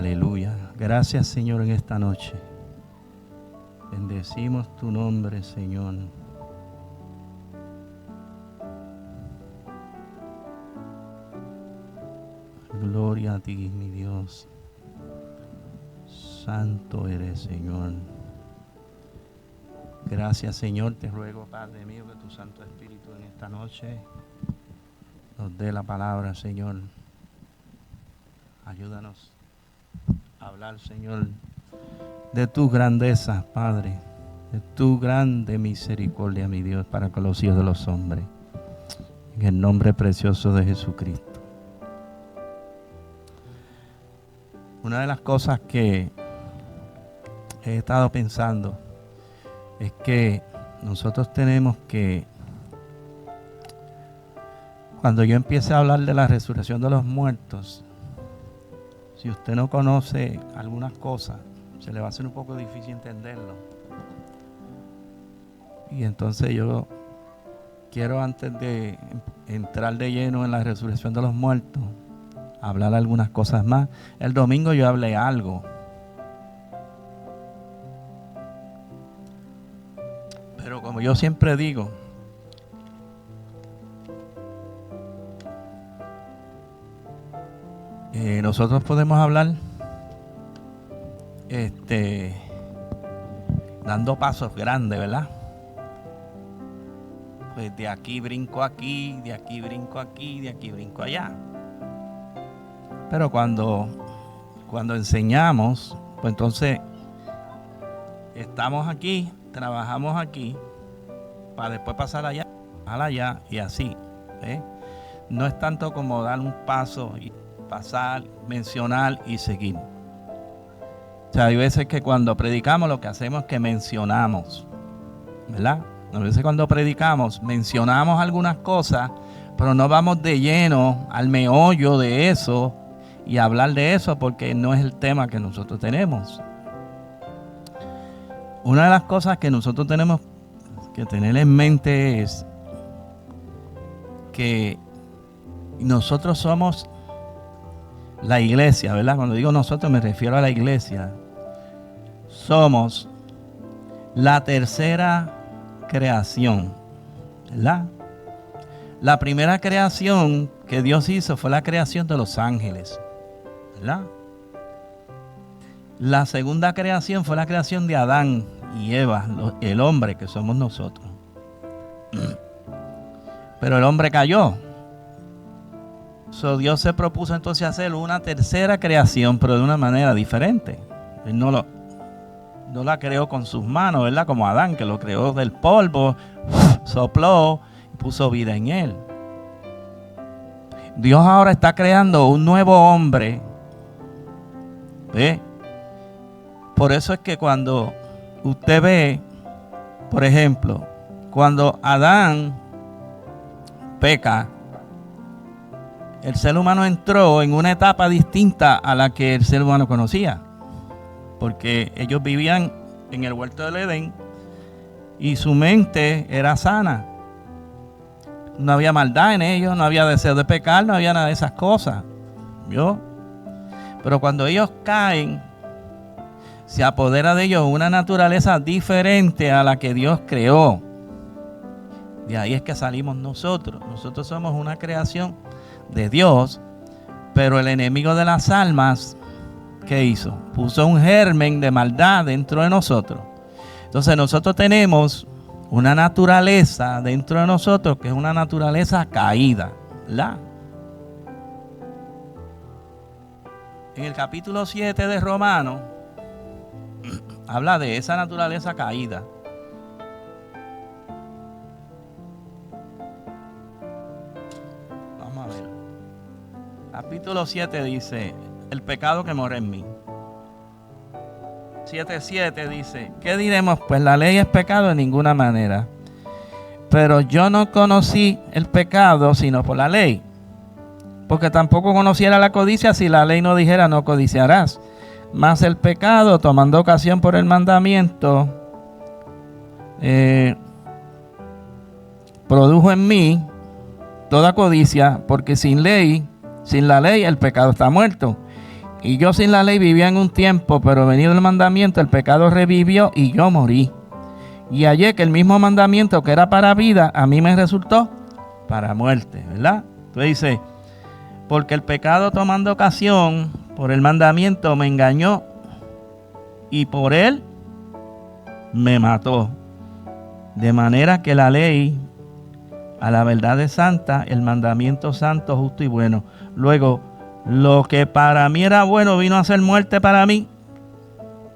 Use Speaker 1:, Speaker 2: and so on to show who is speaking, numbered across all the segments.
Speaker 1: Aleluya. Gracias, Señor, en esta noche. Bendecimos tu nombre, Señor. Gloria a ti, mi Dios. Santo eres, Señor. Gracias, Señor. Te ruego, Padre mío, que tu Santo Espíritu en esta noche nos dé la palabra, Señor. Ayúdanos a hablar, Señor, de tu grandeza, Padre, de tu grande misericordia, mi Dios, para con los hijos de los hombres. En el nombre precioso de Jesucristo. Una de las cosas que he estado pensando es que nosotros tenemos que, cuando yo empiece a hablar de la resurrección de los muertos, si usted no conoce algunas cosas, se le va a hacer un poco difícil entenderlo. Y entonces yo quiero, antes de entrar de lleno en la resurrección de los muertos, hablar algunas cosas más. El domingo yo hablé algo. Pero como yo siempre digo, nosotros podemos hablar dando pasos grandes, ¿verdad? Pues de aquí brinco aquí, de aquí brinco aquí, de aquí brinco allá. Pero cuando enseñamos, pues entonces estamos aquí, trabajamos aquí, para después pasar allá y así. No es tanto como dar un paso y pasar, mencionar y seguir. O sea, hay veces que cuando predicamos lo que hacemos es que mencionamos, ¿verdad? A veces cuando predicamos mencionamos algunas cosas, pero no vamos de lleno al meollo de eso y hablar de eso, porque no es el tema que nosotros tenemos. Una de las cosas que nosotros tenemos que tener en mente es que nosotros somos la iglesia, ¿verdad? Cuando digo nosotros me refiero a la iglesia. Somos la tercera creación, ¿verdad? La primera creación que Dios hizo fue la creación de los ángeles, ¿verdad? La segunda creación fue la creación de Adán y Eva, el hombre que somos nosotros. Pero el hombre cayó. So, Dios se propuso entonces hacer una tercera creación, pero de una manera diferente. Él no la creó con sus manos, ¿verdad? Como Adán, que lo creó del polvo, sopló y puso vida en él. Dios ahora está creando un nuevo hombre. ¿Ve? Por eso es que cuando usted ve, por ejemplo, cuando Adán peca, el ser humano entró en una etapa distinta a la que el ser humano conocía. Porque ellos vivían en el huerto del Edén y su mente era sana. No había maldad en ellos, no había deseo de pecar, no había nada de esas cosas. ¿Vio? Pero cuando ellos caen, se apodera de ellos una naturaleza diferente a la que Dios creó. De ahí es que salimos nosotros. Nosotros somos una creación de Dios, pero el enemigo de las almas, ¿qué hizo? Puso un germen de maldad dentro de nosotros. Entonces nosotros tenemos una naturaleza dentro de nosotros que es una naturaleza caída, ¿verdad? En el capítulo 7 de Romanos habla de esa naturaleza caída. Vamos a ver. Capítulo 7 dice: el pecado que mora en mí. 7:7 dice: ¿qué diremos? Pues la ley es pecado en ninguna manera. Pero yo no conocí el pecado sino por la ley. Porque tampoco conociera la codicia si la ley no dijera no codiciarás. Mas el pecado, tomando ocasión por el mandamiento, produjo en mí toda codicia, porque sin la ley el pecado está muerto. Y yo sin la ley vivía en un tiempo, pero venido el mandamiento, el pecado revivió y yo morí. Y hallé que el mismo mandamiento que era para vida, a mí me resultó para muerte, ¿verdad? Entonces dice, porque el pecado tomando ocasión por el mandamiento me engañó y por él me mató. De manera que la ley a la verdad es santa, el mandamiento santo, justo y bueno. Luego, lo que para mí era bueno vino a ser muerte para mí.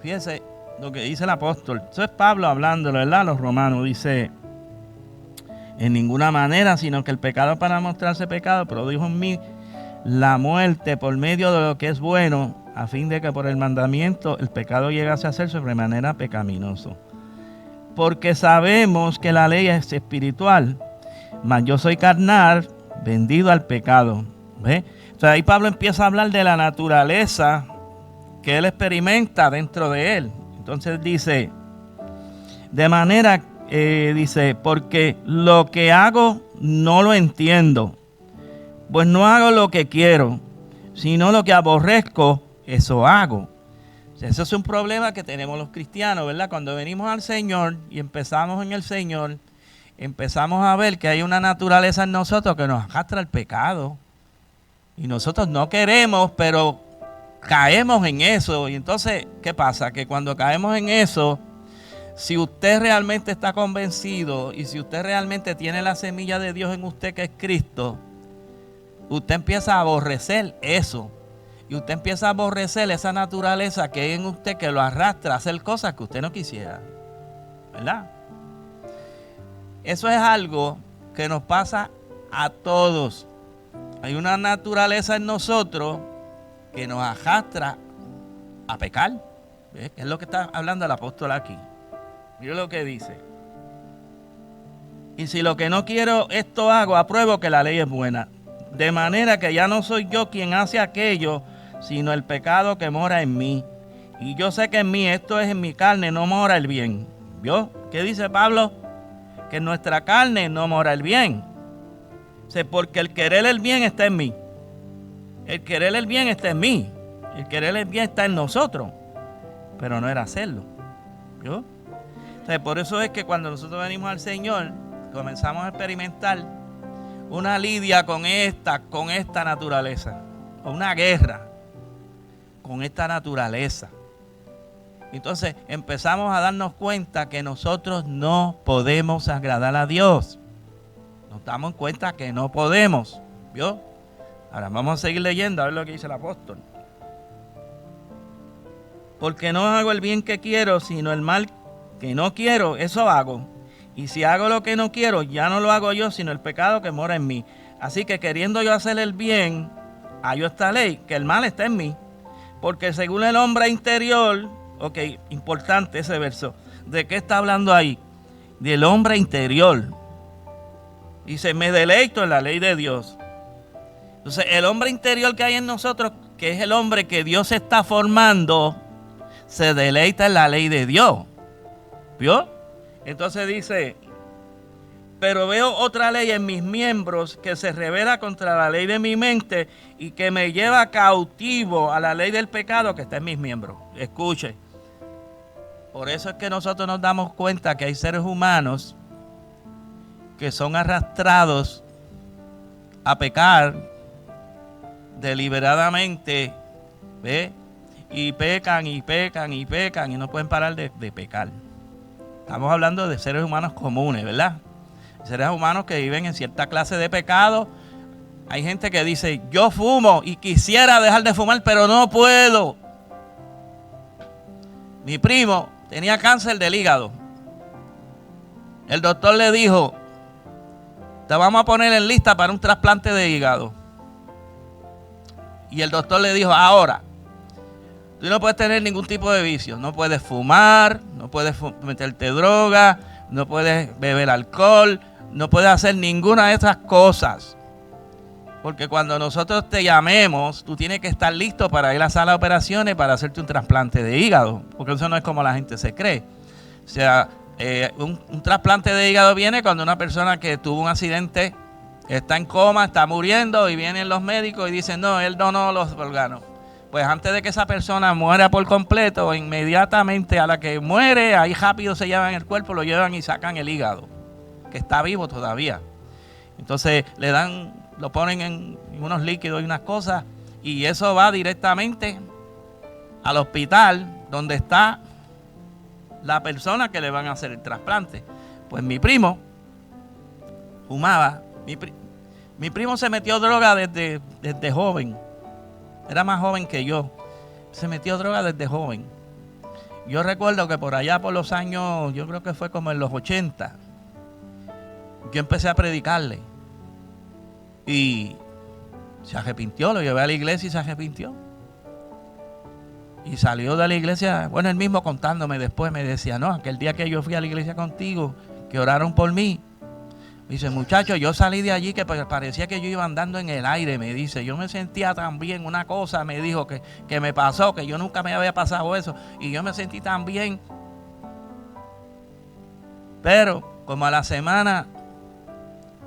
Speaker 1: Fíjense lo que dice el apóstol. Eso es Pablo hablando, ¿verdad? Los romanos. Dice, en ninguna manera, sino que el pecado para mostrarse pecado, produjo en mí la muerte por medio de lo que es bueno, a fin de que por el mandamiento el pecado llegase a ser sobremanera pecaminoso. Porque sabemos que la ley es espiritual, mas yo soy carnal, vendido al pecado. ¿Ve? O sea, ahí Pablo empieza a hablar de la naturaleza que él experimenta dentro de él. Entonces dice, de manera, dice, porque lo que hago no lo entiendo, pues no hago lo que quiero, sino lo que aborrezco, eso hago. O sea, eso es un problema que tenemos los cristianos, ¿verdad? Cuando venimos al Señor y empezamos en el Señor, empezamos a ver que hay una naturaleza en nosotros que nos arrastra al pecado. Y nosotros no queremos, pero caemos en eso. Y entonces, ¿qué pasa? Que cuando caemos en eso, si usted realmente está convencido y si usted realmente tiene la semilla de Dios en usted, que es Cristo, usted empieza a aborrecer eso. Y usted empieza a aborrecer esa naturaleza que hay en usted que lo arrastra a hacer cosas que usted no quisiera. ¿Verdad? Eso es algo que nos pasa a todos. Hay una naturaleza en nosotros que nos arrastra a pecar. ¿Ves? Es lo que está hablando el apóstol aquí. Mire lo que dice. Y si lo que no quiero esto hago, apruebo que la ley es buena. De manera que ya no soy yo quien hace aquello, sino el pecado que mora en mí. Y yo sé que en mí, esto es en mi carne, no mora el bien. ¿Vio? ¿Qué dice Pablo? Que en nuestra carne no mora el bien. O sea, porque el querer el bien está en mí. El querer el bien está en mí. El querer el bien está en nosotros. Pero no era hacerlo. ¿Vio? O sea, por eso es que cuando nosotros venimos al Señor, comenzamos a experimentar una lidia con esta naturaleza. Una guerra con esta naturaleza. Entonces empezamos a darnos cuenta que nosotros no podemos agradar a Dios. Nos damos cuenta que no podemos. ¿Vio? Ahora vamos a seguir leyendo a ver lo que dice el apóstol. Porque no hago el bien que quiero, sino el mal que no quiero, eso hago. Y si hago lo que no quiero, ya no lo hago yo, sino el pecado que mora en mí. Así que queriendo yo hacer el bien, hallo esta ley, que el mal está en mí. Porque según el hombre interior, ok, importante ese verso. ¿De qué está hablando ahí? Del hombre interior. Dice, me deleito en la ley de Dios. Entonces, el hombre interior que hay en nosotros, que es el hombre que Dios está formando, se deleita en la ley de Dios. ¿Vio? Entonces dice, pero veo otra ley en mis miembros que se revela contra la ley de mi mente y que me lleva cautivo a la ley del pecado que está en mis miembros. Escuche. Por eso es que nosotros nos damos cuenta que hay seres humanos que son arrastrados a pecar deliberadamente, ¿ve? Y pecan y pecan y pecan y no pueden parar de pecar. Estamos hablando de seres humanos comunes, ¿verdad? Seres humanos que viven en cierta clase de pecado. Hay gente que dice, yo fumo y quisiera dejar de fumar, pero no puedo. Mi primo tenía cáncer del hígado. El doctor le dijo, te vamos a poner en lista para un trasplante de hígado. Y el doctor le dijo, ahora, tú no puedes tener ningún tipo de vicio. No puedes fumar, no puedes meterte droga, no puedes beber alcohol, no puedes hacer ninguna de esas cosas. Porque cuando nosotros te llamemos, tú tienes que estar listo para ir a la sala de operaciones para hacerte un trasplante de hígado. Porque eso no es como la gente se cree. O sea, un trasplante de hígado viene cuando una persona que tuvo un accidente está en coma, está muriendo y vienen los médicos y dicen, no, él donó los órganos. pues antes de que esa persona muera por completo, inmediatamente a la que muere, ahí rápido se llevan el cuerpo, lo llevan y sacan el hígado, que está vivo todavía. Entonces le dan, lo ponen en unos líquidos y unas cosas, y eso va directamente al hospital donde está la persona que le van a hacer el trasplante. Pues mi primo fumaba. Mi primo se metió droga desde joven. Era más joven que yo. Se metió droga desde joven. Yo recuerdo que por allá por los años, yo creo que fue como en los 80, yo empecé a predicarle. Y se arrepintió, lo llevé a la iglesia y se arrepintió. Y salió de la iglesia, bueno, él mismo contándome después, me decía, no, aquel día que yo fui a la iglesia contigo, que oraron por mí. Me dice, muchacho, yo salí de allí que parecía que yo iba andando en el aire, me dice. Yo me sentía tan bien, una cosa me dijo que me pasó, que yo nunca me había pasado eso. Y yo me sentí tan bien. Pero como a la semana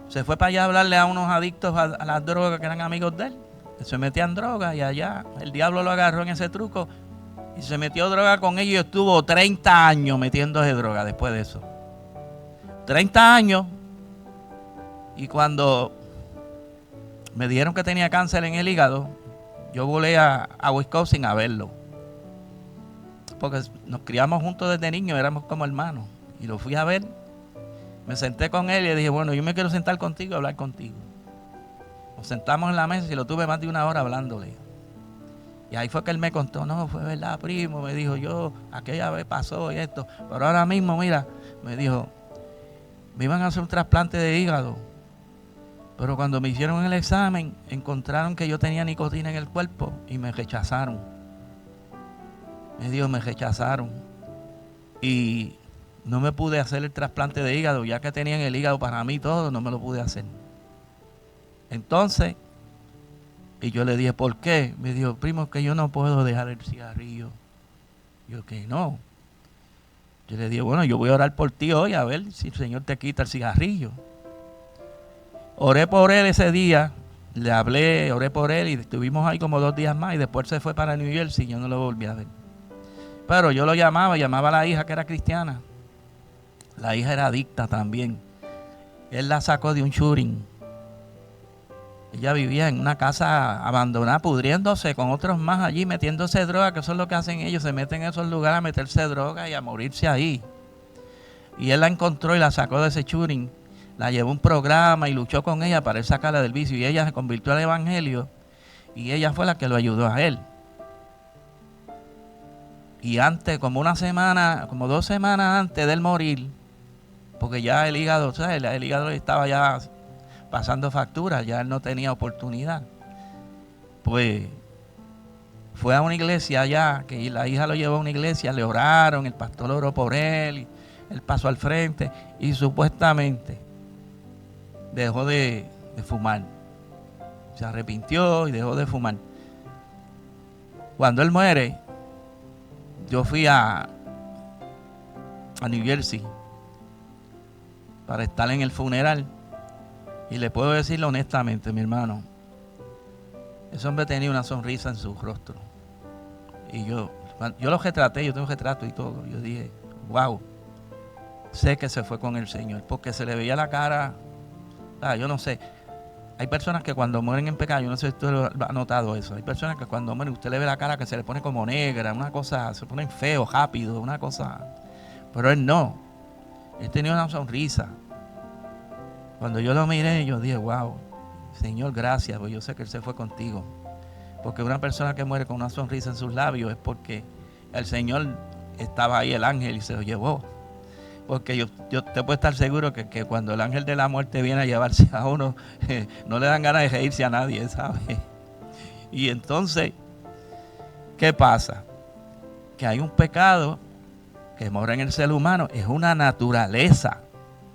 Speaker 1: se fue para allá a hablarle a unos adictos a las drogas que eran amigos de él. Que se metían drogas y allá el diablo lo agarró en ese truco y se metió droga con ellos y estuvo 30 años metiéndose droga después de eso. 30 años. Y cuando me dijeron que tenía cáncer en el hígado, yo volé a Wisconsin a verlo. Porque nos criamos juntos desde niños, éramos como hermanos. Y lo fui a ver. Me senté con él y le dije, bueno, yo me quiero sentar contigo y hablar contigo. Nos sentamos en la mesa y lo tuve más de una hora hablándole. Y ahí fue que él me contó, no, fue verdad, primo, me dijo, yo, aquella vez pasó y esto. Pero ahora mismo, mira, me dijo, me iban a hacer un trasplante de hígado. Pero cuando me hicieron el examen, encontraron que yo tenía nicotina en el cuerpo y me rechazaron. Me dijo, me rechazaron. Y no me pude hacer el trasplante de hígado, ya que tenían el hígado para mí todo, no me lo pude hacer. Entonces, y yo le dije, ¿por qué? Me dijo, primo, que yo no puedo dejar el cigarrillo. Yo, que no. Yo le dije, bueno, yo voy a orar por ti hoy a ver si el Señor te quita el cigarrillo. Oré por él ese día, le hablé, oré por él y estuvimos ahí como 2 días más y después se fue para New Jersey y yo no lo volví a ver. Pero yo lo llamaba a la hija que era cristiana. La hija era adicta también. Él la sacó de un shooting. Ella vivía en una casa abandonada, pudriéndose con otros más allí, metiéndose droga, que eso es lo que hacen ellos, se meten en esos lugares a meterse droga y a morirse ahí. Y él la encontró y la sacó de ese shooting, la llevó a un programa y luchó con ella para él sacarla del vicio. Y ella se convirtió al evangelio y ella fue la que lo ayudó a él. Y antes, como 2 semanas antes de él morir, porque ya el hígado, o sea, el hígado estaba ya pasando facturas, ya él no tenía oportunidad. Pues fue a una iglesia allá, que la hija lo llevó a una iglesia, le oraron, el pastor oró por él, él pasó al frente y supuestamente dejó de fumar. Se arrepintió y dejó de fumar. Cuando él muere, yo fui a New Jersey para estar en el funeral. Y le puedo decirlo honestamente, mi hermano, ese hombre tenía una sonrisa en su rostro. Y yo lo retraté, yo tengo retrato y todo. Yo dije, wow, sé que se fue con el Señor, porque se le veía la cara, yo no sé. Hay personas que cuando mueren en pecado, yo no sé si usted lo ha notado eso, hay personas que cuando mueren usted le ve la cara que se le pone como negra, una cosa, se pone feo, rápido, una cosa. Pero él no, él tenía una sonrisa. Cuando yo lo miré, yo dije, wow, Señor, gracias, porque yo sé que Él se fue contigo. Porque una persona que muere con una sonrisa en sus labios es porque el Señor estaba ahí, el ángel, y se lo llevó. Porque yo te puedo estar seguro que cuando el ángel de la muerte viene a llevarse a uno, no le dan ganas de reírse a nadie, ¿sabes? Y entonces, ¿qué pasa? Que hay un pecado que mora en el ser humano, es una naturaleza,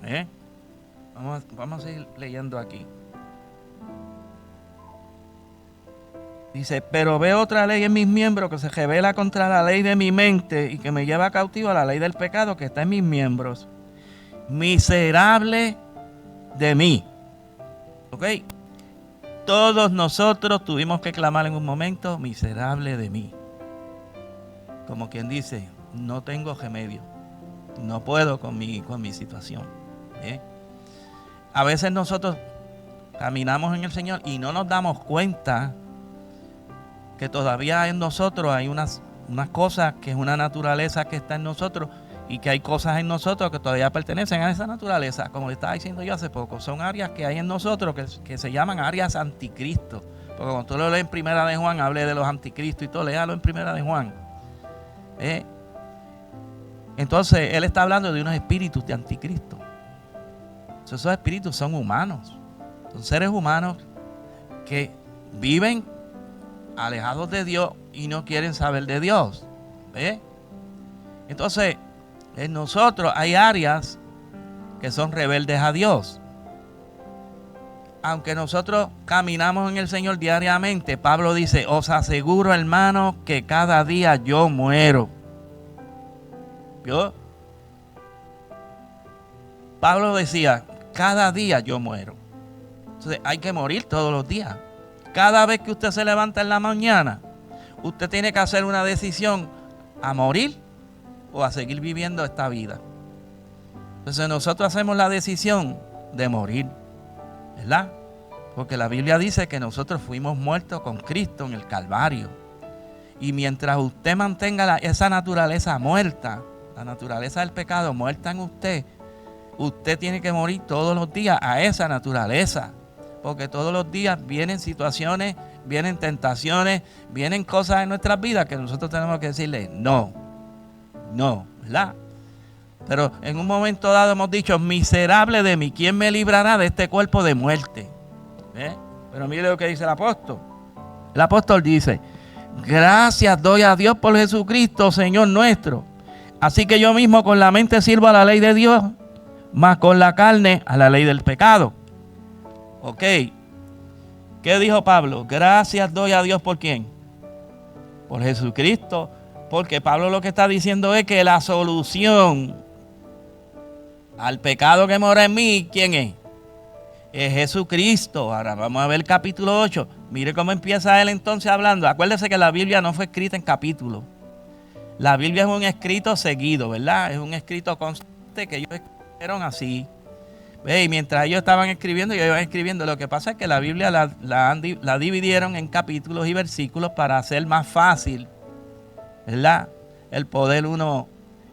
Speaker 1: ¿eh? Vamos a seguir leyendo aquí. Dice, pero veo otra ley en mis miembros que se revela contra la ley de mi mente y que me lleva cautivo a la ley del pecado que está en mis miembros. Miserable de mí. ¿Ok? todos nosotros tuvimos que clamar en un momento, miserable de mí. Como quien dice, no tengo remedio, no puedo con mi situación. A veces nosotros caminamos en el Señor y no nos damos cuenta que todavía en nosotros hay unas cosas, que es una naturaleza que está en nosotros, y que hay cosas en nosotros que todavía pertenecen a esa naturaleza. Como le estaba diciendo yo hace poco, son áreas que hay en nosotros que se llaman áreas anticristo. Porque cuando tú lo lees en Primera de Juan, hable de los anticristos y todo, léalo en Primera de Juan. Entonces, él está hablando de unos espíritus de anticristo. Esos espíritus son humanos. Son seres humanos que viven alejados de Dios y no quieren saber de Dios. Entonces, en nosotros hay áreas que son rebeldes a Dios. Aunque nosotros caminamos en el Señor diariamente, Pablo dice, os aseguro, hermano, que cada día yo muero. ¿Vio? Pablo decía, cada día yo muero. Entonces hay que morir todos los días. Cada vez que usted se levanta en la mañana, usted tiene que hacer una decisión a morir o a seguir viviendo esta vida. Entonces nosotros hacemos la decisión de morir, ¿verdad? Porque la Biblia dice que nosotros fuimos muertos con Cristo en el Calvario. Y mientras usted mantenga esa naturaleza muerta, la naturaleza del pecado muerta en usted, usted tiene que morir todos los días a esa naturaleza. Porque todos los días vienen situaciones, vienen tentaciones, vienen cosas en nuestras vidas que nosotros tenemos que decirle no, ¿verdad? Pero en un momento dado hemos dicho, miserable de mí, ¿quién me librará de este cuerpo de muerte? Pero mire lo que dice el apóstol. El apóstol dice, gracias doy a Dios por Jesucristo, Señor nuestro. Así que yo mismo con la mente sirvo a la ley de Dios, mas con la carne a la ley del pecado. Ok. ¿Qué dijo Pablo? Gracias doy a Dios por ¿quién? Por Jesucristo. Porque Pablo lo que está diciendo es que la solución al pecado que mora en mí, ¿quién es? Es Jesucristo. Ahora vamos a ver el capítulo 8. Mire cómo empieza él entonces hablando. Acuérdese que la Biblia no fue escrita en capítulos. La Biblia es un escrito seguido, ¿verdad? Es un escrito constante que ellos escribieron así. Y mientras ellos estaban escribiendo, ellos iban escribiendo. Lo que pasa es que la Biblia la dividieron en capítulos y versículos para hacer más fácil, ¿verdad? El poder uno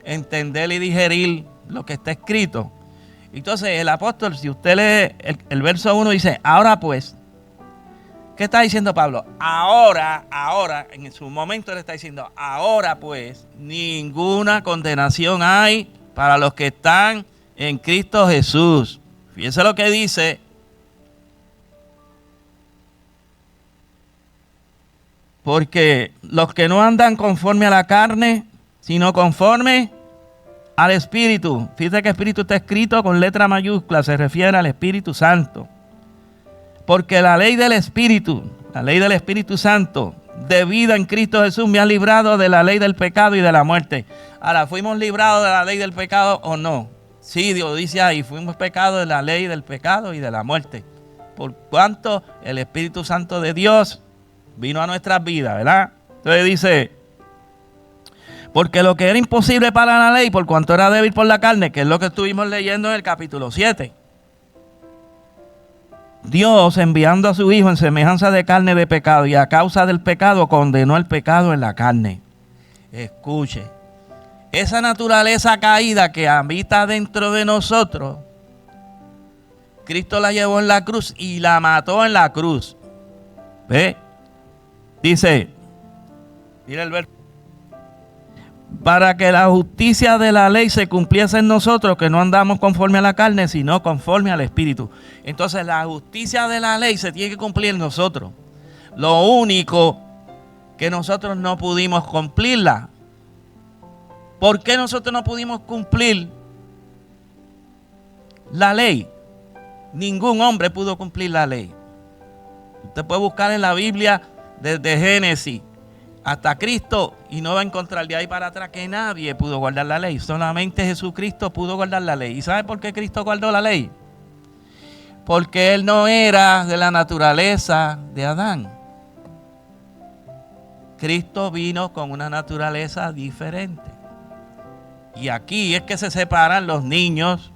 Speaker 1: entender y digerir lo que está escrito. Entonces el apóstol, si usted lee el verso 1, dice, ahora pues, ¿qué está diciendo Pablo? Ahora, en su momento él está diciendo, ahora pues, ninguna condenación hay para los que están en Cristo Jesús. Fíjense lo que dice. Porque los que no andan conforme a la carne, sino conforme al Espíritu. Fíjense que Espíritu está escrito con letra mayúscula, se refiere al Espíritu Santo. Porque la ley del Espíritu Santo, de vida en Cristo Jesús, me ha librado de la ley del pecado y de la muerte. Ahora, ¿fuimos librados de la ley del pecado o no? Sí, Dios dice ahí, fuimos pecados de la ley del pecado y de la muerte. Por cuanto el Espíritu Santo de Dios vino a nuestras vidas, ¿verdad? Entonces dice, porque lo que era imposible para la ley, por cuanto era débil por la carne, que es lo que estuvimos leyendo en el capítulo 7. Dios, enviando a su Hijo en semejanza de carne de pecado, y a causa del pecado condenó el pecado en la carne. Escuche, esa naturaleza caída que habita dentro de nosotros, Cristo la llevó en la cruz y la mató en la cruz. ¿Ve? Dice, mira el verso. Para que la justicia de la ley se cumpliese en nosotros, que no andamos conforme a la carne, sino conforme al Espíritu. Entonces la justicia de la ley se tiene que cumplir en nosotros. Lo único que nosotros no pudimos cumplirla. ¿Por qué nosotros no pudimos cumplir la ley? Ningún hombre pudo cumplir la ley. Usted puede buscar en la Biblia desde Génesis hasta Cristo y no va a encontrar de ahí para atrás que nadie pudo guardar la ley. Solamente Jesucristo pudo guardar la ley. ¿Y sabe por qué Cristo guardó la ley? porque él no era de la naturaleza de Adán. Cristo vino con una naturaleza diferente. Y aquí es que se separan los niños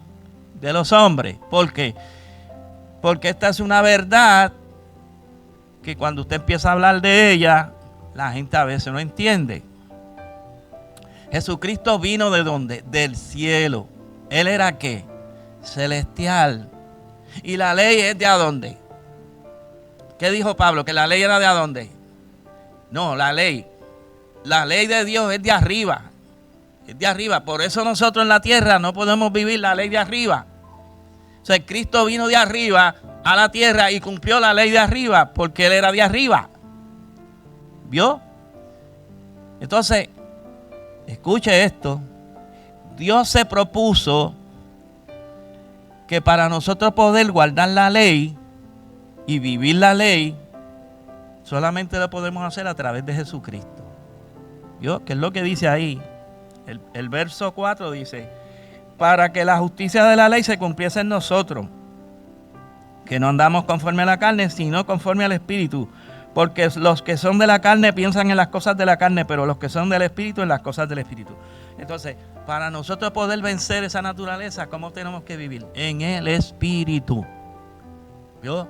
Speaker 1: de los hombres. ¿Por qué? Porque esta es una verdad que cuando usted empieza a hablar de ella, la gente a veces no entiende. Jesucristo vino ¿de dónde? Del cielo. Él era ¿qué? Celestial. ¿Y la ley es de a dónde? ¿Qué dijo Pablo? ¿Que la ley era de a dónde? No, la ley de Dios es de arriba. Es de arriba. Por eso nosotros en la tierra no podemos vivir la ley de arriba. O sea, Cristo vino de arriba a la tierra y cumplió la ley de arriba porque Él era de arriba. ¿Vio? Entonces, escuche esto. Dios se propuso que para nosotros poder guardar la ley y vivir la ley, solamente lo podemos hacer a través de Jesucristo. ¿Vio? ¿Qué es lo que dice ahí? El verso 4 dice, para que la justicia de la ley se cumpliese en nosotros, que no andamos conforme a la carne, sino conforme al Espíritu. Porque los que son de la carne piensan en las cosas de la carne, pero los que son del Espíritu en las cosas del Espíritu. Entonces, para nosotros poder vencer esa naturaleza, ¿cómo tenemos que vivir? En el Espíritu. ¿Vio?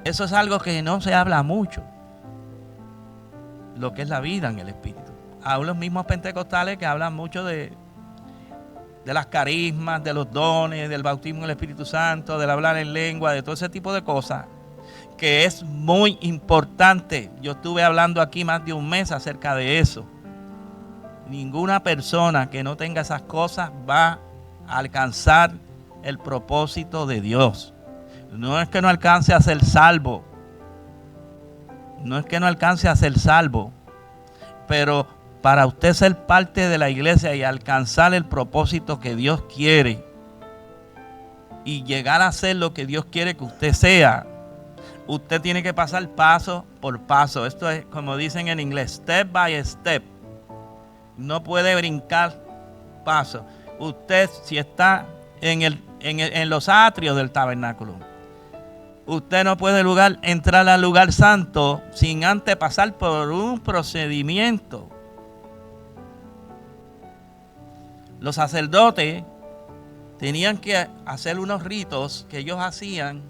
Speaker 1: Eso es algo que no se habla mucho. Lo que es la vida en el Espíritu. Aún los mismos pentecostales que hablan mucho de las carismas, de los dones, del bautismo en el Espíritu Santo, del hablar en lengua, de todo ese tipo de cosas, que es muy importante. Yo estuve hablando aquí más de un mes acerca de eso. Ninguna persona que no tenga esas cosas va a alcanzar el propósito de Dios. No es que no alcance a ser salvo. No es que no alcance a ser salvo. Pero para usted ser parte de la iglesia y alcanzar el propósito que Dios quiere y llegar a ser lo que Dios quiere que usted sea, usted tiene que pasar paso por paso. Esto es como dicen en inglés, step by step. No puede brincar paso. Usted, si está en los atrios del tabernáculo, usted no puede entrar al lugar santo sin antes pasar por un procedimiento. Los sacerdotes tenían que hacer unos ritos que ellos hacían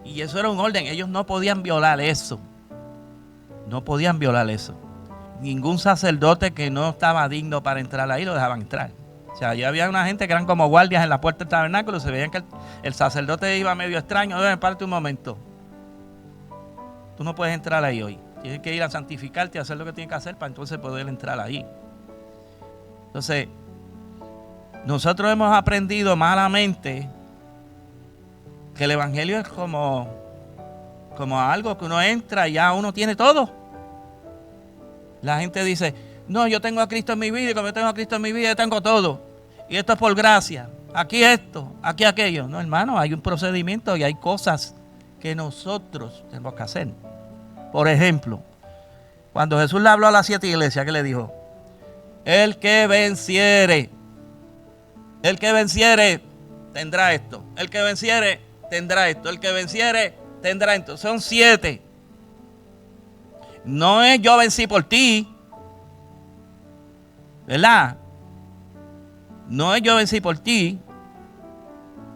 Speaker 1: y eso era un orden. Ellos no podían violar eso. No podían violar eso. Ningún sacerdote que no estaba digno para entrar ahí lo dejaban entrar. O sea, ya había una gente que eran como guardias en la puerta del tabernáculo y se veían que el sacerdote iba medio extraño. Espérate un momento. Tú no puedes entrar ahí hoy. Tienes que ir a santificarte y hacer lo que tienes que hacer para entonces poder entrar ahí. Entonces, nosotros hemos aprendido malamente que el evangelio es como algo que uno entra y ya uno tiene todo. La gente dice, no, yo tengo a Cristo en mi vida y como yo tengo a Cristo en mi vida, yo tengo todo. Y esto es por gracia. Aquí esto, aquí aquello. No, hermano, hay un procedimiento y hay cosas que nosotros tenemos que hacer. Por ejemplo, cuando Jesús le habló a las 7 iglesias, ¿qué le dijo? El que venciere tendrá esto. El que venciere tendrá esto. El que venciere tendrá esto. Son 7. No es yo vencí por ti, ¿verdad? No es yo vencí por ti.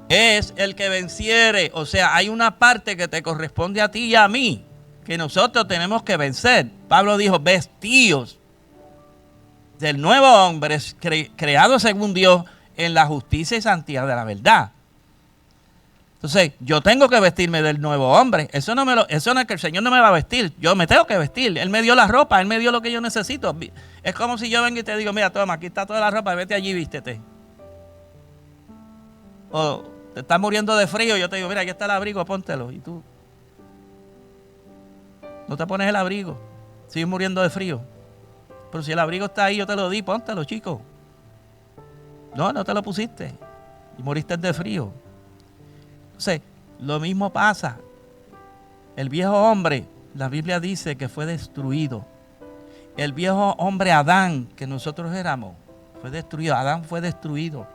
Speaker 1: Es el que venciere. O sea, hay una parte que te corresponde a ti y a mí, que nosotros tenemos que vencer. Pablo dijo, vestíos del nuevo hombre creado según Dios en la justicia y santidad de la verdad. Entonces, yo tengo que vestirme del nuevo hombre. Eso no es que el Señor no me va a vestir. Yo me tengo que vestir. Él me dio la ropa, Él me dio lo que yo necesito. Es como si yo vengo y te digo, mira, toma, aquí está toda la ropa, vete allí y vístete. O te estás muriendo de frío, yo te digo, mira, aquí está el abrigo, póntelo. Y tú no te pones el abrigo, sigues muriendo de frío. Pero si el abrigo está ahí, yo te lo di, póntelo, chico. No te lo pusiste y moriste de frío. Entonces, lo mismo pasa. El viejo hombre, la Biblia dice que fue destruido. El viejo hombre Adán, que nosotros éramos, fue destruido. Adán fue destruido.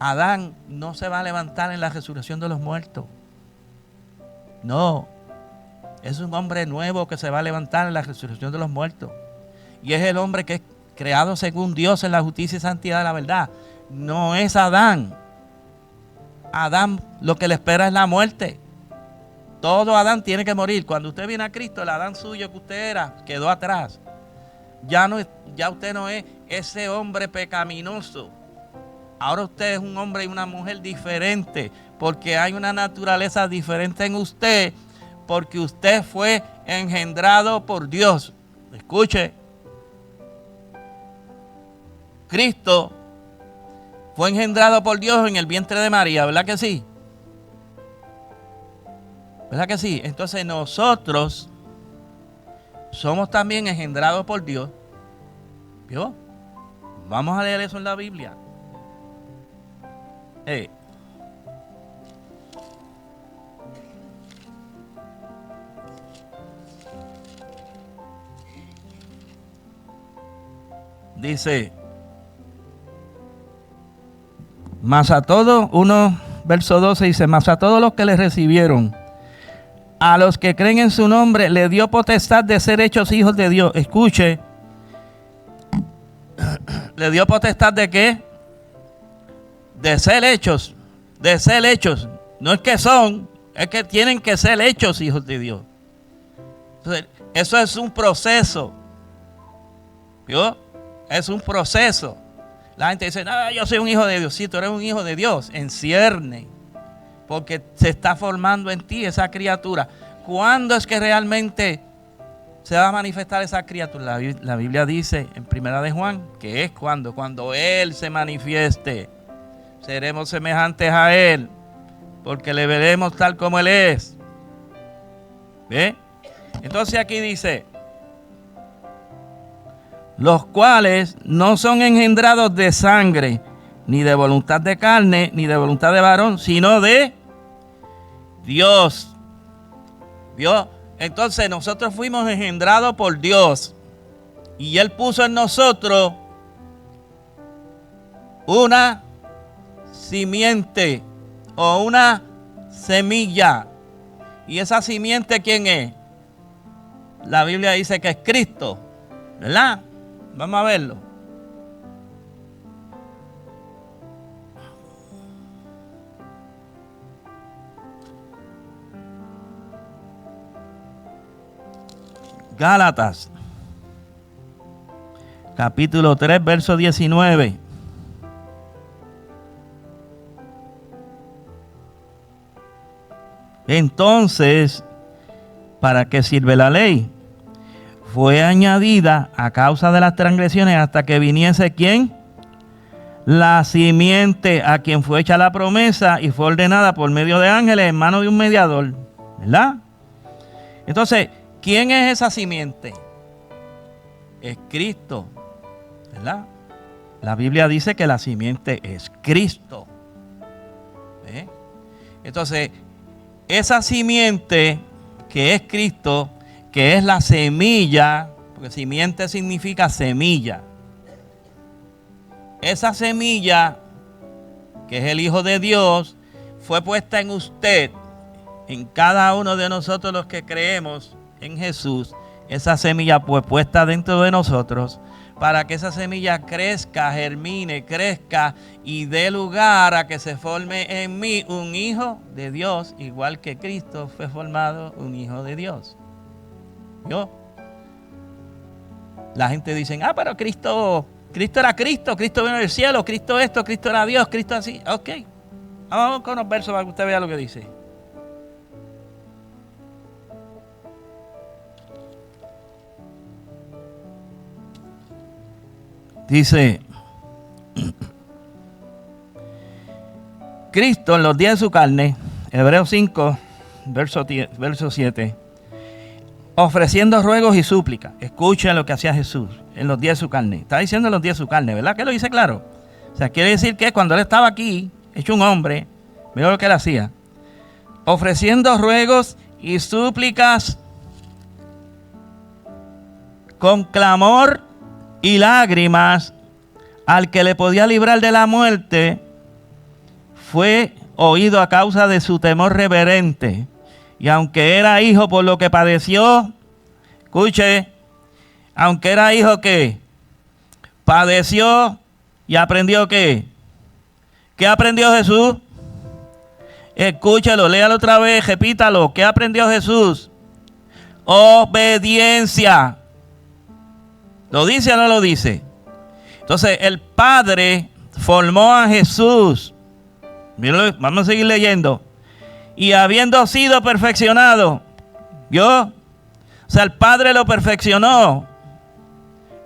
Speaker 1: Adán no se va a levantar en la resurrección de los muertos. No, es un hombre nuevo que se va a levantar en la resurrección de los muertos. Y es el hombre que es creado según Dios en la justicia y santidad de la verdad. No es Adán. Adán lo que le espera es la muerte. Todo Adán tiene que morir. Cuando usted viene a Cristo, el Adán suyo que usted era quedó atrás. Ya usted no es ese hombre pecaminoso. Ahora usted es un hombre y una mujer diferente, porque hay una naturaleza diferente en usted, porque usted fue engendrado por Dios. Escuche, Cristo fue engendrado por Dios en el vientre de María, ¿verdad que sí? ¿Verdad que sí? Entonces nosotros somos también engendrados por Dios. ¿Vio? Vamos a leer eso en la Biblia. Dice, mas a todos, verso 12 dice, mas a todos los que le recibieron, a los que creen en su nombre, le dio potestad de ser hechos hijos de Dios. Escuche, ¿le dio potestad de qué? De ser hechos, no es que son, es que tienen que ser hechos hijos de Dios. Entonces, eso es un proceso. ¿Vio? Es un proceso. La gente dice, no, yo soy un hijo de Dios. Sí, tú eres un hijo de Dios, en cierne, porque se está formando en ti esa criatura. ¿Cuándo es que realmente se va a manifestar esa criatura? La Biblia dice en Primera de Juan que es cuando Él se manifieste. Seremos semejantes a Él, porque le veremos tal como Él es. ¿Ve? Entonces aquí dice, los cuales no son engendrados de sangre, ni de voluntad de carne, ni de voluntad de varón, sino de Dios. ¿Vio? Entonces nosotros fuimos engendrados por Dios, y Él puso en nosotros una simiente o una semilla. ¿Y esa simiente quién es? La Biblia dice que es Cristo, ¿verdad? Vamos a verlo. Gálatas, capítulo 3, verso 19. Entonces, ¿para qué sirve la ley? Fue añadida a causa de las transgresiones hasta que viniese ¿quién? La simiente, a quien fue hecha la promesa y fue ordenada por medio de ángeles en mano de un mediador, ¿verdad? Entonces, ¿quién es esa simiente? Es Cristo, ¿verdad? La Biblia dice que la simiente es Cristo. ¿Ve? Entonces, esa simiente que es Cristo, que es la semilla, porque simiente significa semilla. Esa semilla, que es el Hijo de Dios, fue puesta en usted, en cada uno de nosotros los que creemos en Jesús. Esa semilla fue puesta dentro de nosotros para que esa semilla crezca, germine, crezca y dé lugar a que se forme en mí un hijo de Dios, igual que Cristo fue formado un hijo de Dios. ¿Vio? La gente dice, pero Cristo era Cristo vino del cielo, Cristo esto, Cristo era Dios, Cristo así. Ok, vamos con unos versos para que usted vea lo que dice. Dice, Cristo en los días de su carne, Hebreos 5, verso 7, ofreciendo ruegos y súplicas. Escuchen lo que hacía Jesús en los días de su carne. Está diciendo en los días de su carne, ¿verdad? Que lo dice claro. O sea, quiere decir que cuando Él estaba aquí, hecho un hombre, mira lo que Él hacía. Ofreciendo ruegos y súplicas con clamor y lágrimas al que le podía librar de la muerte, fue oído a causa de su temor reverente. Y aunque era hijo por lo que padeció, escuche, aunque era hijo que padeció y aprendió ¿qué? ¿Qué aprendió Jesús? Escúchelo, léalo otra vez, repítalo. ¿Qué aprendió Jesús? Obediencia. ¿Lo dice o no lo dice? Entonces el Padre formó a Jesús. Mírenlo, vamos a seguir leyendo. Y habiendo sido perfeccionado, ¿vio? O sea, el Padre lo perfeccionó.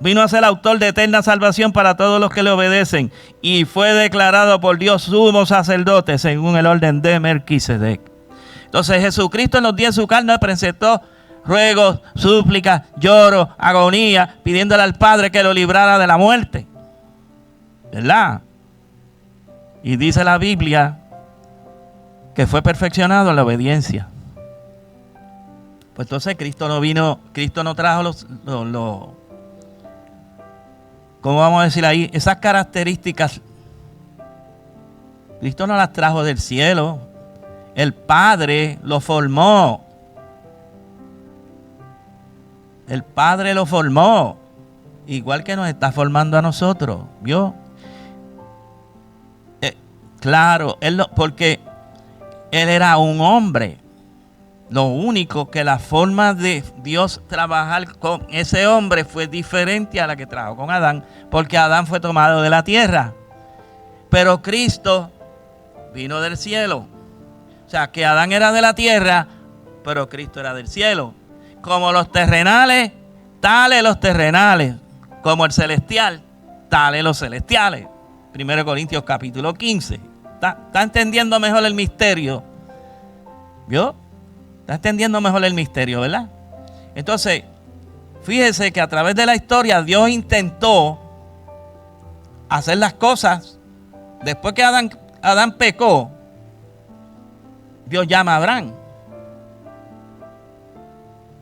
Speaker 1: Vino a ser autor de eterna salvación para todos los que le obedecen. Y fue declarado por Dios sumo sacerdote según el orden de Melquisedec. Entonces Jesucristo en los días de su carne presentó ruegos, súplicas, lloros, agonía, pidiéndole al Padre que lo librara de la muerte. ¿Verdad? Y dice la Biblia que fue perfeccionado en la obediencia. Pues entonces Cristo no trajo ¿cómo vamos a decir ahí? Esas características. Cristo no las trajo del cielo. El Padre lo formó. El Padre lo formó. Igual que nos está formando a nosotros. ¿Vio? Claro, porque Él era un hombre. Lo único que la forma de Dios trabajar con ese hombre fue diferente a la que trabajó con Adán, porque Adán fue tomado de la tierra. Pero Cristo vino del cielo. O sea, que Adán era de la tierra, pero Cristo era del cielo. Como los terrenales, tales los terrenales. Como el celestial, tales los celestiales. 1 Corintios capítulo 15. ¿Está entendiendo mejor el misterio? ¿Vio? Está entendiendo mejor el misterio, ¿verdad? Entonces, fíjese que a través de la historia Dios intentó hacer las cosas. Después que Adán pecó, Dios llama a Abraham.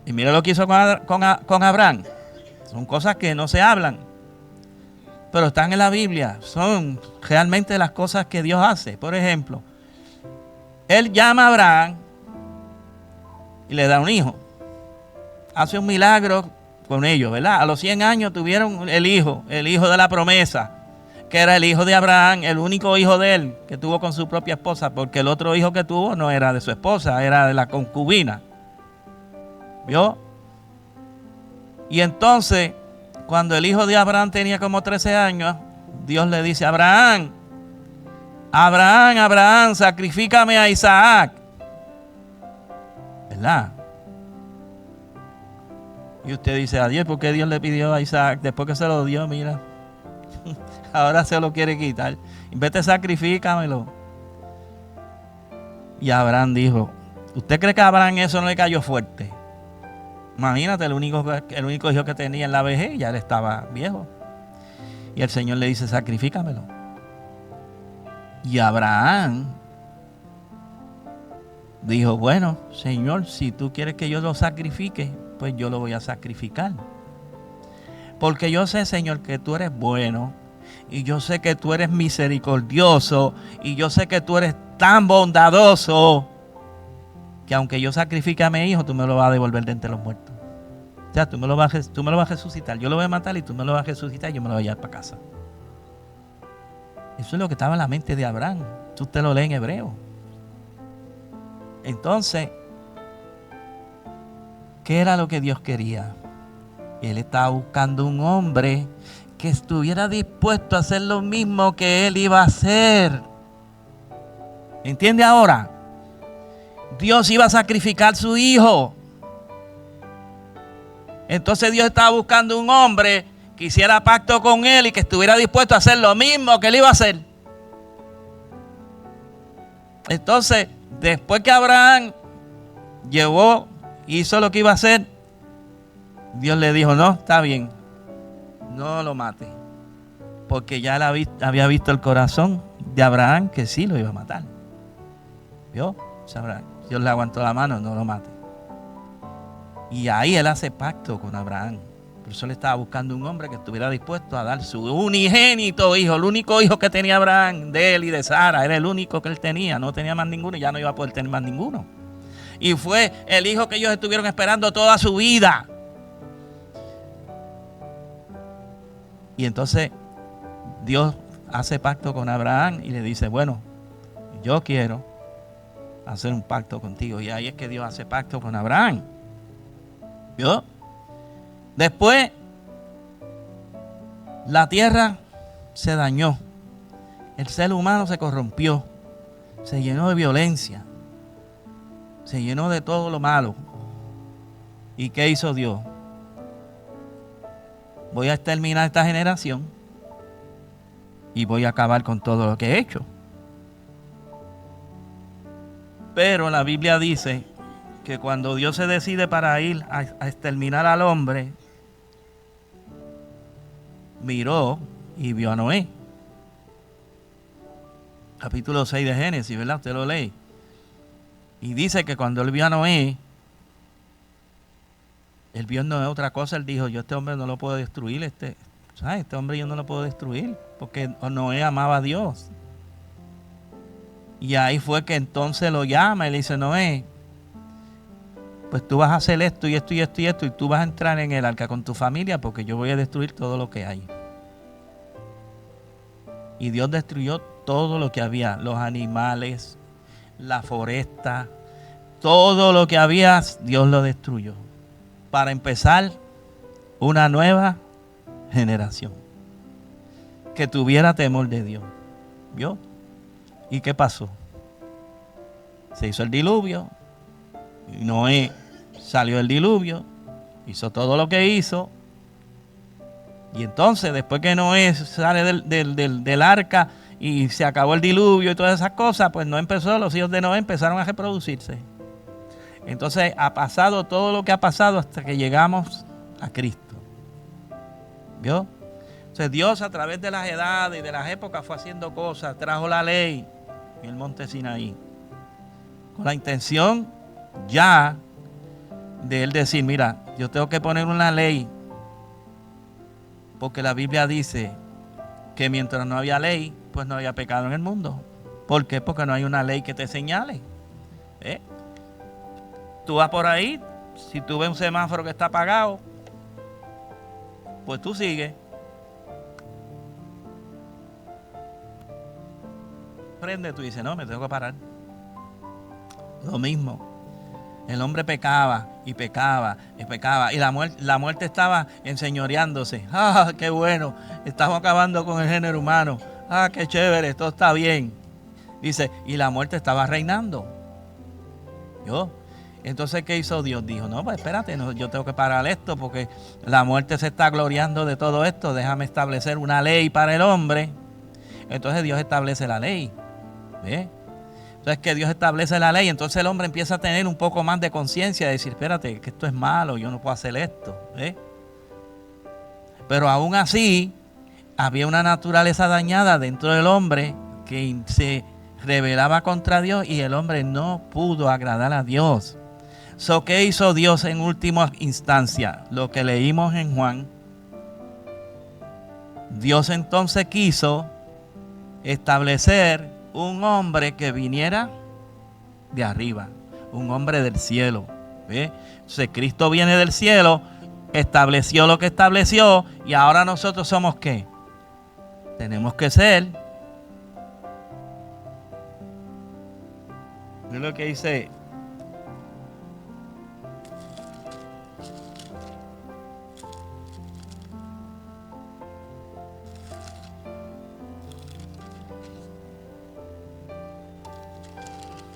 Speaker 1: Y mira lo que hizo con Abraham. Son cosas que no se hablan, pero están en la Biblia. Son realmente las cosas que Dios hace. Por ejemplo, Él llama a Abraham y le da un hijo. Hace un milagro con ellos, ¿verdad? A los 100 años tuvieron el hijo de la promesa, que era el hijo de Abraham, el único hijo de él que tuvo con su propia esposa, porque el otro hijo que tuvo no era de su esposa, era de la concubina. ¿Vio? Y entonces, cuando el hijo de Abraham tenía como 13 años, Dios le dice: Abraham, sacrifícame a Isaac. ¿Verdad? Y usted dice: adiós, ¿por qué Dios le pidió a Isaac? Después que se lo dio, mira, ahora se lo quiere quitar. Vete, sacrifícamelo. Y Abraham dijo: ¿usted cree que a Abraham eso no le cayó fuerte? Imagínate, el único hijo que tenía en la vejez, ya él estaba viejo. Y el Señor le dice: sacrifícamelo. Y Abraham dijo: bueno, Señor, si tú quieres que yo lo sacrifique, pues yo lo voy a sacrificar. Porque yo sé, Señor, que tú eres bueno, y yo sé que tú eres misericordioso, y yo sé que tú eres tan bondadoso, que aunque yo sacrifique a mi hijo, tú me lo vas a devolver de entre los muertos. O sea, tú me lo vas a resucitar. Yo lo voy a matar y tú me lo vas a resucitar y yo me lo voy a llevar para casa. Eso es lo que estaba en la mente de Abraham. Usted lo lee en hebreo. Entonces, ¿qué era lo que Dios quería? Él estaba buscando un hombre que estuviera dispuesto a hacer lo mismo que él iba a hacer. ¿Entiende ahora? Dios iba a sacrificar a su hijo. Entonces Dios estaba buscando un hombre que hiciera pacto con él y que estuviera dispuesto a hacer lo mismo que él iba a hacer. Entonces, después que Abraham hizo lo que iba a hacer, Dios le dijo: no, está bien, no lo mate. Porque ya él había visto el corazón de Abraham que sí lo iba a matar. ¿Vio? Dios le aguantó la mano: no lo mate. Y ahí él hace pacto con Abraham. Por Por eso le estaba buscando un hombre que estuviera dispuesto a dar su unigénito hijo, el único hijo que tenía Abraham, de él y de Sara. Era el único que él tenía, no tenía más ninguno y ya no iba a poder tener más ninguno. Y fue el hijo que ellos estuvieron esperando toda su vida. Y entonces Dios hace pacto con Abraham y le dice, bueno, yo quiero hacer un pacto contigo. Y ahí es que Dios hace pacto con Abraham. ¿Vio? Después, la tierra se dañó. El ser humano se corrompió. Se llenó de violencia. Se llenó de todo lo malo. ¿Y qué hizo Dios? Voy a exterminar esta generación y voy a acabar con todo lo que he hecho. Pero la Biblia dice que cuando Dios se decide para ir a exterminar al hombre, miró y vio a Noé. Capítulo 6 de Génesis, ¿verdad? Usted lo lee. Y dice que cuando él vio a Noé, él vio en Noé otra cosa. Él dijo, yo este hombre no lo puedo destruir. Este hombre yo no lo puedo destruir. Porque Noé amaba a Dios. Y ahí fue que entonces lo llama y le dice, Noé, pues tú vas a hacer esto y esto y esto y esto. Y tú vas a entrar en el arca con tu familia porque yo voy a destruir todo lo que hay. Y Dios destruyó todo lo que había. Los animales, la foresta, todo lo que había, Dios lo destruyó. Para empezar una nueva generación que tuviera temor de Dios. ¿Vio? ¿Y qué pasó? Se hizo el diluvio. Y Noé salió del diluvio. Hizo todo lo que hizo. Y entonces, después que Noé sale del arca y se acabó el diluvio y todas esas cosas, pues los hijos de Noé empezaron a reproducirse. Entonces ha pasado todo lo que ha pasado hasta que llegamos a Cristo. ¿Vio? Entonces Dios a través de las edades y de las épocas fue haciendo cosas, trajo la ley en el monte Sinaí, con la intención ya de él decir, mira, yo tengo que poner una ley, porque la Biblia dice que mientras no había ley, pues no había pecado en el mundo. ¿Por qué? Porque no hay una ley que te señale. Tú vas por ahí, si tú ves un semáforo que está apagado, pues tú sigues. Prende, tú dices, no, me tengo que parar. Lo mismo. El hombre pecaba y pecaba y pecaba. Y la muerte estaba enseñoreándose. ¡Ah, qué bueno! Estamos acabando con el género humano. ¡Ah, qué chévere! Todo está bien. Dice, y la muerte estaba reinando. Entonces, ¿qué hizo Dios? Dijo, no, pues espérate, yo tengo que parar esto porque la muerte se está gloriando de todo esto. Déjame establecer una ley para el hombre. Entonces Dios establece la ley. ¿Ve? Entonces que Dios establece la ley, entonces el hombre empieza a tener un poco más de conciencia, de decir, espérate, que esto es malo, yo no puedo hacer esto. Pero aún así, había una naturaleza dañada dentro del hombre que se rebelaba contra Dios y el hombre no pudo agradar a Dios. ¿Qué hizo Dios en última instancia? Lo que leímos en Juan. Dios entonces quiso establecer un hombre que viniera de arriba, un hombre del cielo. Entonces Cristo viene del cielo, estableció lo que estableció y ahora nosotros somos ¿qué? Tenemos que ser. Es lo que dice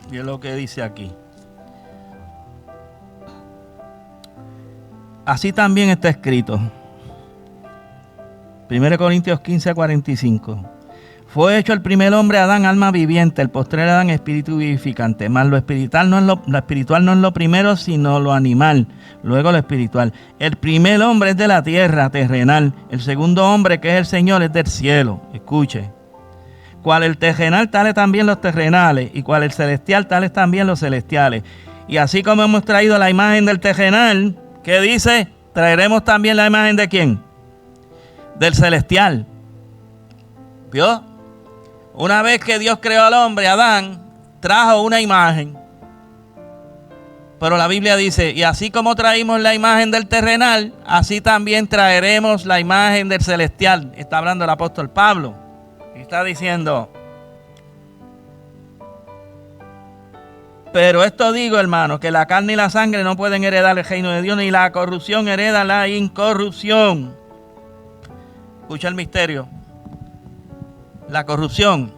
Speaker 1: y es lo que dice aquí. Así también está escrito. 1 Corintios 15:45. Fue hecho el primer hombre Adán alma viviente, el postrer Adán espíritu vivificante. Mas lo espiritual no es lo primero, sino lo animal, luego lo espiritual. El primer hombre es de la tierra terrenal, el segundo hombre, que es el Señor, es del cielo. Escuche. Cual el terrenal, tales también los terrenales, y cual el celestial, tales también los celestiales. Y así como hemos traído la imagen del terrenal, ¿qué dice? traeremos también la imagen ¿de quién? Del celestial. ¿Vio? Una vez que Dios creó al hombre, Adán trajo una imagen. Pero la Biblia dice, y así como traímos la imagen del terrenal, así también traeremos la imagen del celestial. Está hablando el apóstol Pablo. Y está diciendo, pero esto digo, hermanos, que la carne y la sangre no pueden heredar el reino de Dios, ni la corrupción hereda la incorrupción. Escucha el misterio. La corrupción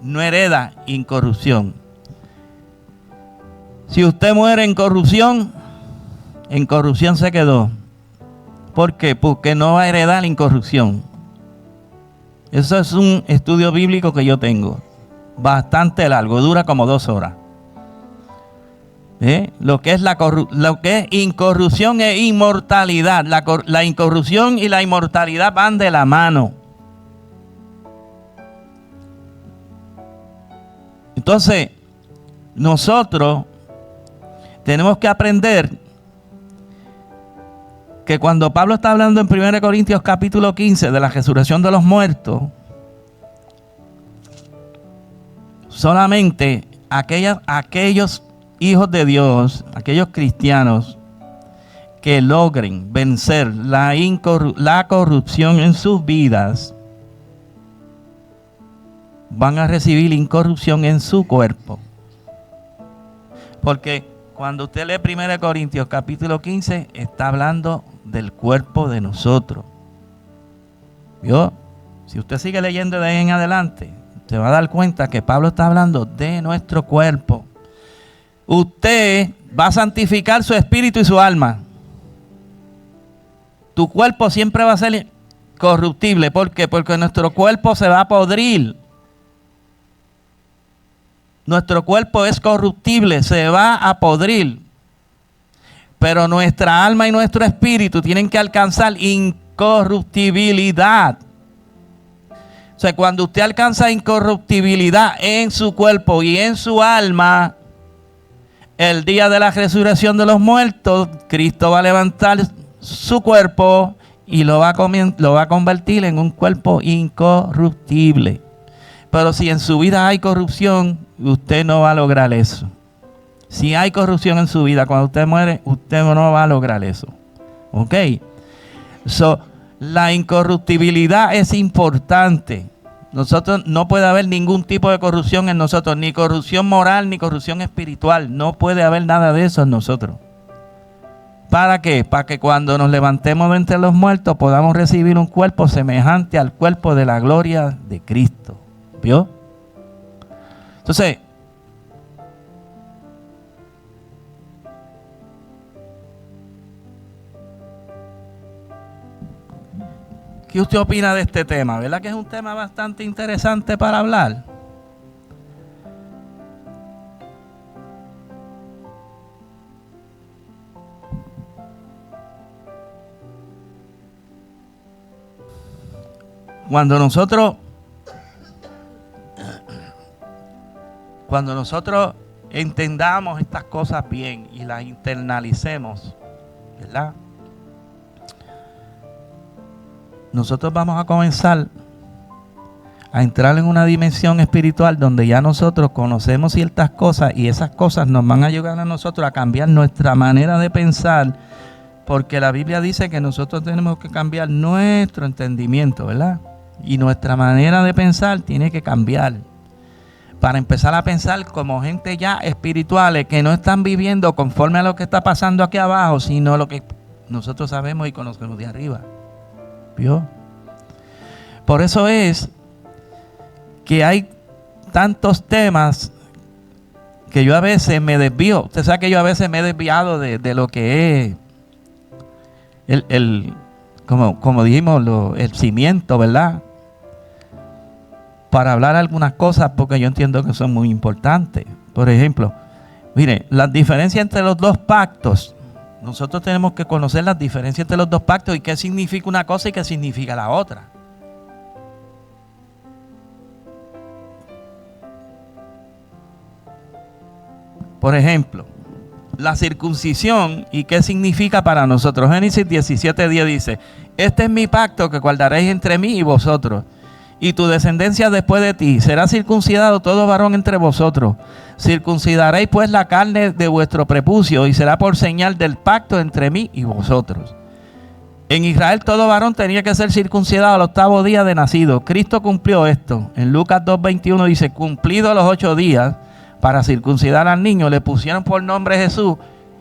Speaker 1: no hereda incorrupción. Si usted muere en corrupción se quedó. ¿Por qué? Porque no va a heredar la incorrupción. Eso es un estudio bíblico que yo tengo. Bastante largo, dura como 2 horas. Lo que es incorrupción e inmortalidad. La incorrupción y la inmortalidad van de la mano. Entonces, nosotros tenemos que aprender que cuando Pablo está hablando en 1 Corintios capítulo 15 de la resurrección de los muertos, solamente aquellos hijos de Dios, aquellos cristianos que logren vencer la corrupción en sus vidas, van a recibir incorrupción en su cuerpo. Porque cuando usted lee 1 Corintios capítulo 15, está hablando del cuerpo de nosotros. ¿Vio? Si usted sigue leyendo de ahí en adelante, se va a dar cuenta que Pablo está hablando de nuestro cuerpo. Usted va a santificar su espíritu y su alma. Tu cuerpo siempre va a ser corruptible. ¿Por qué? Porque nuestro cuerpo se va a podrir. Nuestro cuerpo es corruptible, se va a podrir. Pero nuestra alma y nuestro espíritu tienen que alcanzar incorruptibilidad. O sea, cuando usted alcanza incorruptibilidad en su cuerpo y en su alma, el día de la resurrección de los muertos, Cristo va a levantar su cuerpo y lo va a convertir en un cuerpo incorruptible. Pero si en su vida hay corrupción, usted no va a lograr eso. Si hay corrupción en su vida, cuando usted muere, usted no va a lograr eso. ¿Ok? La incorruptibilidad es importante. Nosotros no puede haber ningún tipo de corrupción en nosotros, ni corrupción moral, ni corrupción espiritual. No puede haber nada de eso en nosotros. ¿Para qué? Para que cuando nos levantemos de entre los muertos podamos recibir un cuerpo semejante al cuerpo de la gloria de Cristo. ¿Vio? Entonces, ¿qué usted opina de este tema? ¿Verdad que es un tema bastante interesante para hablar? Cuando nosotros entendamos estas cosas bien y las internalicemos, ¿verdad? Nosotros vamos a comenzar a entrar en una dimensión espiritual donde ya nosotros conocemos ciertas cosas y esas cosas nos van a ayudar a nosotros a cambiar nuestra manera de pensar, porque la Biblia dice que nosotros tenemos que cambiar nuestro entendimiento, ¿verdad? Y nuestra manera de pensar tiene que cambiar para empezar a pensar como gente ya espirituales que no están viviendo conforme a lo que está pasando aquí abajo, sino lo que nosotros sabemos y conocemos de arriba. ¿Vio? Por eso es que hay tantos temas que yo a veces me desvío. Usted sabe que yo a veces me he desviado de lo que es como dijimos, el cimiento, ¿verdad? Para hablar algunas cosas porque yo entiendo que son muy importantes. Por ejemplo, mire, las diferencias entre los dos pactos. Nosotros tenemos que conocer las diferencias entre los dos pactos y qué significa una cosa y qué significa la otra. Por ejemplo, la circuncisión y qué significa para nosotros. Génesis 17:10 dice: este es mi pacto que guardaréis entre mí y vosotros, y tu descendencia después de ti. Será circuncidado todo varón entre vosotros. Circuncidaréis pues la carne de vuestro prepucio, y será por señal del pacto entre mí y vosotros. En Israel todo varón tenía que ser circuncidado al 8º día de nacido. Cristo cumplió esto. En Lucas 2:21 dice: cumplidos los 8 días para circuncidar al niño, le pusieron por nombre Jesús,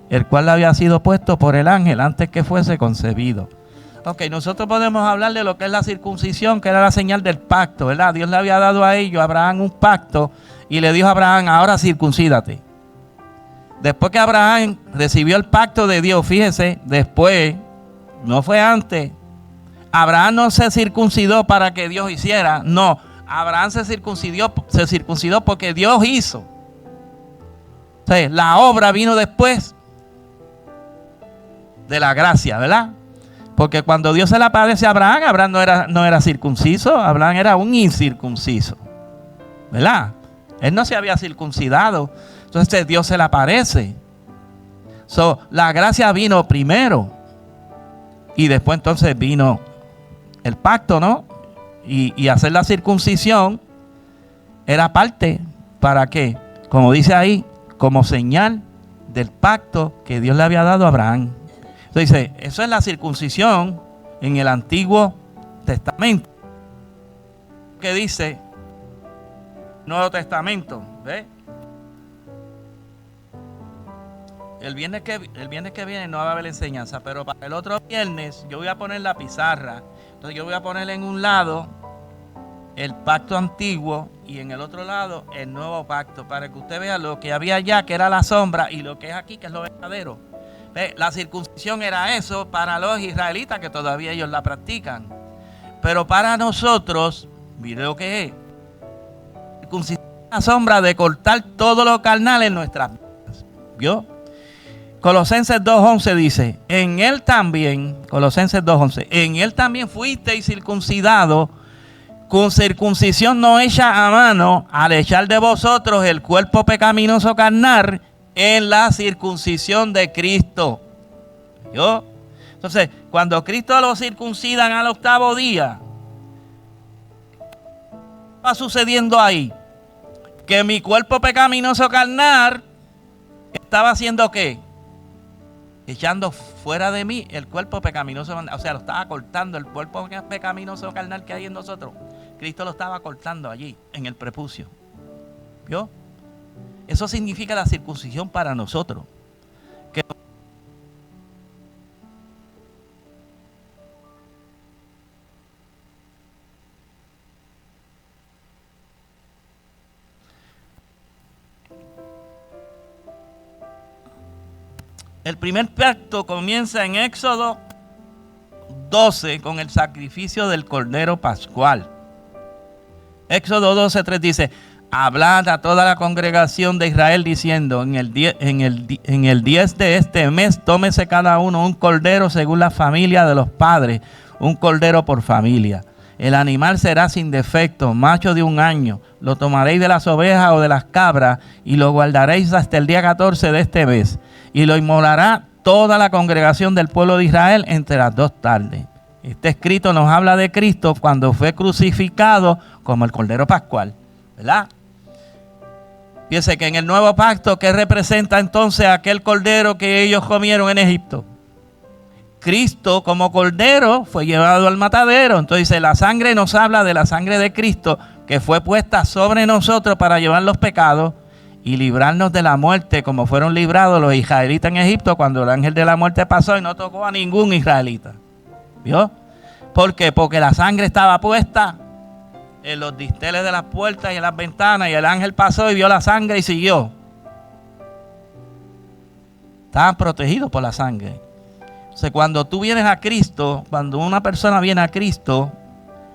Speaker 1: el cual le había sido puesto por el ángel antes que fuese concebido. Ok, nosotros podemos hablar de lo que es la circuncisión, que era la señal del pacto, ¿verdad? Dios le había dado a ellos, a Abraham, un pacto, y le dijo a Abraham: ahora circuncídate. Después que Abraham recibió el pacto de Dios, fíjese, después, no fue antes. Abraham no se circuncidó para que Dios hiciera, no. Abraham se circuncidó porque Dios hizo. O sea, la obra vino después de la gracia, ¿verdad? Porque cuando Dios se le aparece a Abraham, Abraham no era circunciso, Abraham era un incircunciso, ¿verdad? Él no se había circuncidado. Entonces Dios se le aparece. La gracia vino primero. Y después entonces vino el pacto, ¿no? Y hacer la circuncisión era parte, ¿para qué? Como dice ahí, como señal del pacto que Dios le había dado a Abraham. Entonces dice, eso es la circuncisión en el Antiguo Testamento. ¿Qué dice Nuevo Testamento? ¿Ve? El viernes que viene no va a haber enseñanza, pero para el otro viernes yo voy a poner la pizarra. Entonces yo voy a poner en un lado el pacto antiguo y en el otro lado el nuevo pacto, para que usted vea lo que había allá, que era la sombra, y lo que es aquí, que es lo verdadero. ¿Ve? La circuncisión era eso para los israelitas, que todavía ellos la practican. Pero para nosotros, mire lo que es. Circuncisión es la sombra de cortar todo lo carnal en nuestras vidas. ¿Vio? Colosenses 2:11 dice: en él también, Colosenses 2:11, en él también fuisteis circuncidados con circuncisión no hecha a mano, al echar de vosotros el cuerpo pecaminoso carnal en la circuncisión de Cristo. ¿Yo? Entonces, cuando Cristo lo circuncidan al 8º día, ¿qué va sucediendo ahí? Que mi cuerpo pecaminoso carnal estaba haciendo ¿qué? Echando fuera de mí el cuerpo pecaminoso, o sea, lo estaba cortando, el cuerpo pecaminoso carnal que hay en nosotros. Cristo lo estaba cortando allí, en el prepucio. ¿Vio? Eso significa la circuncisión para nosotros. Que el primer pacto comienza en Éxodo 12 con el sacrificio del Cordero Pascual. Éxodo 12:3 dice: hablad a toda la congregación de Israel diciendo, en el 10 de este mes tómese cada uno un cordero según la familia de los padres, un cordero por familia. El animal será sin defecto, macho de 1 año. Lo tomaréis de las ovejas o de las cabras y lo guardaréis hasta el día 14 de este mes. Y lo inmolará toda la congregación del pueblo de Israel entre las 2 tardes. Este escrito nos habla de Cristo cuando fue crucificado como el Cordero Pascual, ¿verdad? Fíjense que en el nuevo pacto, ¿qué representa entonces aquel cordero que ellos comieron en Egipto? Cristo como cordero fue llevado al matadero. Entonces la sangre nos habla de la sangre de Cristo que fue puesta sobre nosotros para llevar los pecados y librarnos de la muerte, como fueron librados los israelitas en Egipto cuando el ángel de la muerte pasó y no tocó a ningún israelita. ¿Vio? ¿Por qué? Porque la sangre estaba puesta en los dinteles de las puertas y en las ventanas, y el ángel pasó y vio la sangre y siguió. Estaban protegidos por la sangre. O sea, cuando tú vienes a Cristo, cuando una persona viene a Cristo,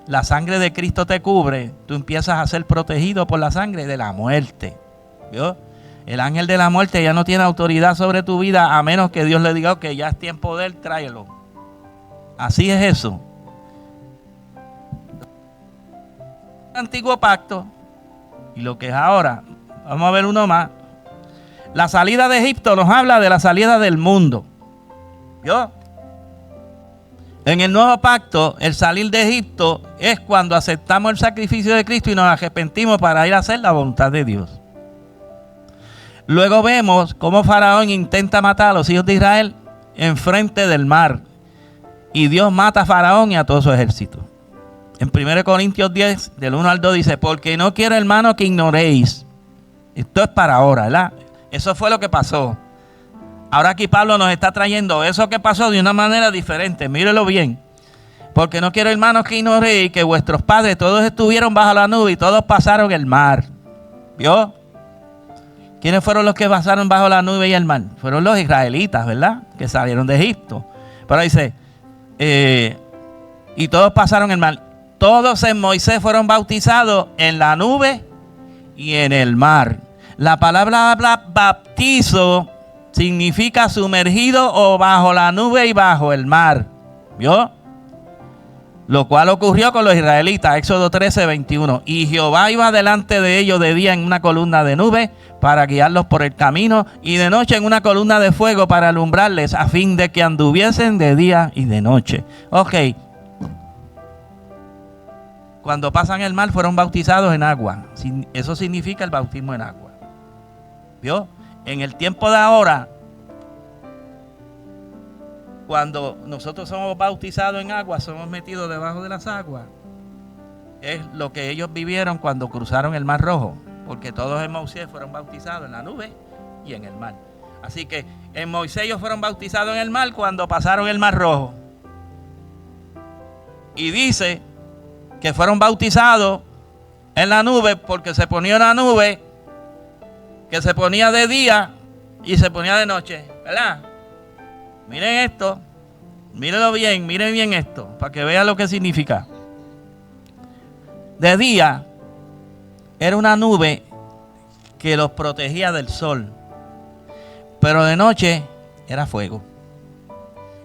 Speaker 1: la sangre de Cristo te cubre, tú empiezas a ser protegido por la sangre de la muerte. ¿Vio? El ángel de la muerte ya no tiene autoridad sobre tu vida a menos que Dios le diga que ya es tiempo de él, tráelo. Así es eso. El antiguo pacto y lo que es ahora. Vamos a ver uno más. La salida de Egipto nos habla de la salida del mundo. ¿Vio? En el nuevo pacto, el salir de Egipto es cuando aceptamos el sacrificio de Cristo y nos arrepentimos para ir a hacer la voluntad de Dios. Luego vemos cómo Faraón intenta matar a los hijos de Israel enfrente del mar. Y Dios mata a Faraón y a todo su ejército. En 1 Corintios 10, del 1 al 2 dice, porque no quiero, hermano, que ignoréis. Esto es para ahora, ¿verdad? Eso fue lo que pasó. Ahora aquí Pablo nos está trayendo eso que pasó de una manera diferente. Mírelo bien. Porque no quiero, hermanos, que ignoréis que vuestros padres todos estuvieron bajo la nube y todos pasaron el mar. ¿Vio? ¿Quiénes fueron los que pasaron bajo la nube y el mar? Fueron los israelitas, ¿verdad? Que salieron de Egipto. Pero dice, y todos pasaron el mar. Todos en Moisés fueron bautizados en la nube y en el mar. La palabra bautizo significa sumergido o bajo la nube y bajo el mar. ¿Vio? Lo cual ocurrió con los israelitas, Éxodo 13, 21. Y Jehová iba delante de ellos de día en una columna de nube para guiarlos por el camino, y de noche en una columna de fuego para alumbrarles, a fin de que anduviesen de día y de noche. Ok. Cuando pasan el mar fueron bautizados en agua. Eso significa el bautismo en agua. ¿Vio? En el tiempo de ahora, cuando nosotros somos bautizados en agua, somos metidos debajo de las aguas. Es lo que ellos vivieron cuando cruzaron el Mar Rojo, porque todos en Moisés fueron bautizados en la nube y en el mar. Así que en Moisés ellos fueron bautizados en el mar cuando pasaron el Mar Rojo. Y dice que fueron bautizados en la nube porque se ponía una nube que se ponía de día y se ponía de noche, ¿verdad? Miren esto, mírenlo bien, miren bien esto, para que vean lo que significa. De día era una nube que los protegía del sol, pero de noche era fuego.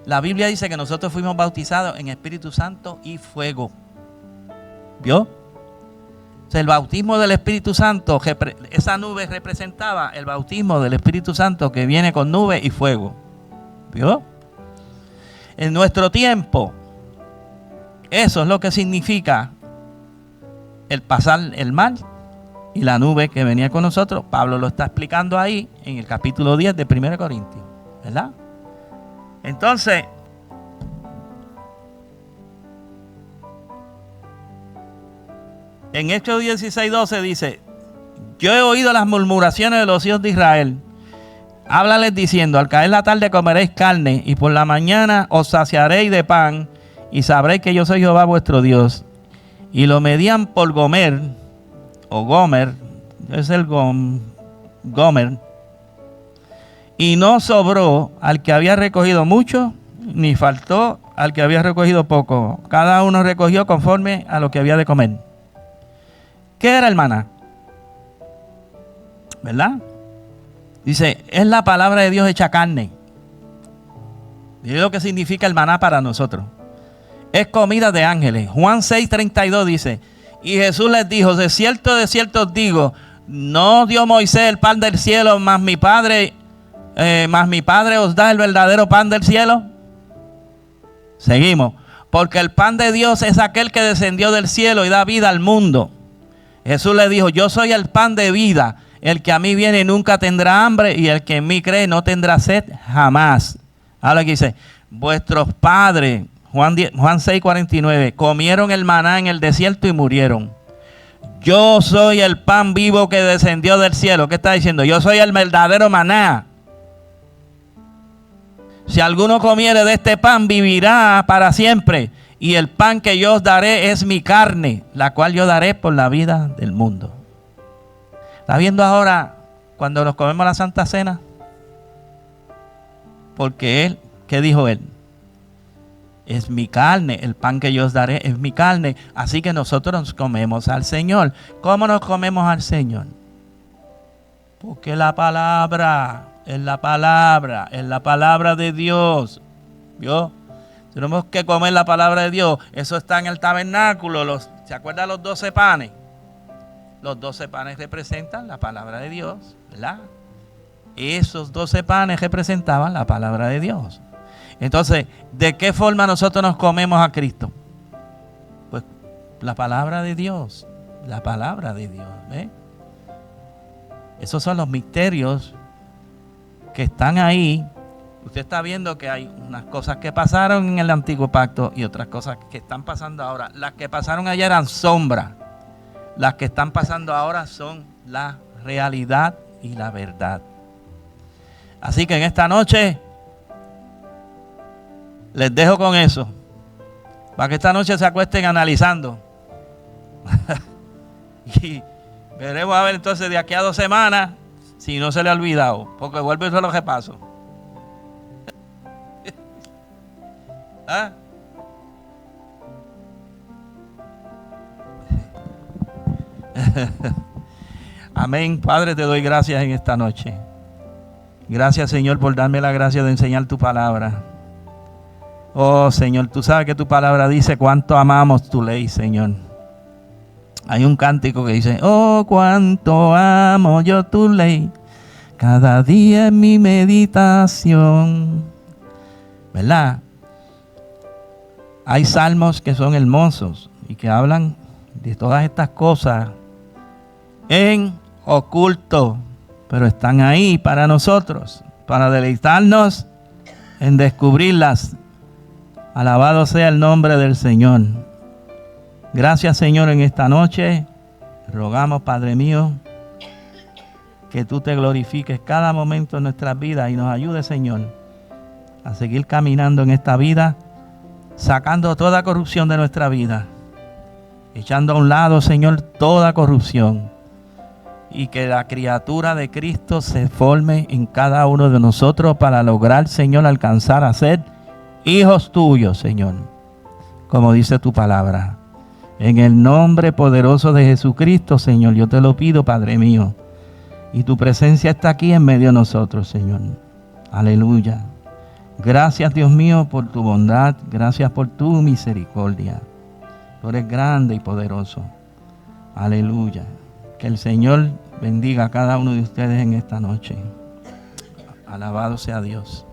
Speaker 1: La Biblia dice que nosotros fuimos bautizados en Espíritu Santo y fuego. ¿Vio? O sea, el bautismo del Espíritu Santo, esa nube representaba el bautismo del Espíritu Santo que viene con nube y fuego. ¿Vio? En nuestro tiempo, eso es lo que significa el pasar el mar y la nube que venía con nosotros. Pablo lo está explicando ahí en el capítulo 10 de 1 Corintios, ¿verdad? Entonces, en Hechos 16:12 dice, yo he oído las murmuraciones de los hijos de Israel. Háblales diciendo, al caer la tarde comeréis carne, y por la mañana os saciaréis de pan, y sabréis que yo soy Jehová vuestro Dios. Y lo medían por gomer, o gomer, es el gomer, y no sobró al que había recogido mucho, ni faltó al que había recogido poco. Cada uno recogió conforme a lo que había de comer. ¿Qué era el maná? ¿Verdad? Dice, es la palabra de Dios hecha carne. Y es lo que significa el maná para nosotros. Es comida de ángeles. Juan 6:32 dice, y Jesús les dijo, de cierto os digo, no dio Moisés el pan del cielo, mas mi Padre os da el verdadero pan del cielo. Seguimos. Porque el pan de Dios es aquel que descendió del cielo y da vida al mundo. Jesús le dijo, yo soy el pan de vida. El que a mí viene nunca tendrá hambre, y el que en mí cree no tendrá sed jamás. Ahora aquí dice, vuestros padres, Juan 6:49, comieron el maná en el desierto y murieron. Yo soy el pan vivo que descendió del cielo. ¿Qué está diciendo? Yo soy el verdadero maná. Si alguno comiere de este pan, vivirá para siempre. Y el pan que yo os daré es mi carne, la cual yo daré por la vida del mundo. ¿Está viendo ahora cuando nos comemos la Santa Cena? Porque Él, ¿qué dijo Él? Es mi carne, el pan que yo os daré es mi carne. Así que nosotros nos comemos al Señor. ¿Cómo nos comemos al Señor? Porque la palabra es la palabra de Dios. ¿Vio? Tenemos que comer la palabra de Dios. Eso está en el tabernáculo. ¿Se acuerdan los 12 panes? Los 12 panes representan la palabra de Dios, ¿verdad? esos 12 panes representaban la palabra de Dios. Entonces, ¿de qué forma nosotros nos comemos a Cristo? Pues la palabra de Dios. La palabra de Dios. ¿Ve? Esos son los misterios que están ahí. Usted está viendo que hay unas cosas que pasaron en el antiguo pacto y otras cosas que están pasando ahora. Las que pasaron ayer eran sombras. Las que están pasando ahora son la realidad y la verdad. Así que en esta noche les dejo con eso, para que esta noche se acuesten analizando. Y veremos a ver entonces de aquí a 2 semanas si no se le ha olvidado, porque vuelvo y se lo repaso. ¿Ah? Amén. Padre, te doy gracias en esta noche. Gracias, Señor, por darme la gracia de enseñar tu palabra. Oh, Señor, tú sabes que tu palabra dice cuánto amamos tu ley, Señor. Hay un cántico que dice: oh, cuánto amo yo tu ley, cada día en mi meditación. ¿Verdad? Hay salmos que son hermosos y que hablan de todas estas cosas en oculto, pero están ahí para nosotros, para deleitarnos en descubrirlas. Alabado sea el nombre del Señor. Gracias, Señor, en esta noche. Rogamos, Padre mío, que tú te glorifiques cada momento de nuestras vidas y nos ayudes, Señor, a seguir caminando en esta vida, sacando toda corrupción de nuestra vida, echando a un lado, Señor, toda corrupción, y que la criatura de Cristo se forme en cada uno de nosotros para lograr, Señor, alcanzar a ser hijos tuyos, Señor, como dice tu palabra. En el nombre poderoso de Jesucristo, Señor, yo te lo pido, Padre mío, y tu presencia está aquí en medio de nosotros, Señor. Aleluya. Gracias, Dios mío, por tu bondad. Gracias por tu misericordia. Tú eres grande y poderoso. Aleluya. Que el Señor bendiga a cada uno de ustedes en esta noche. Alabado sea Dios.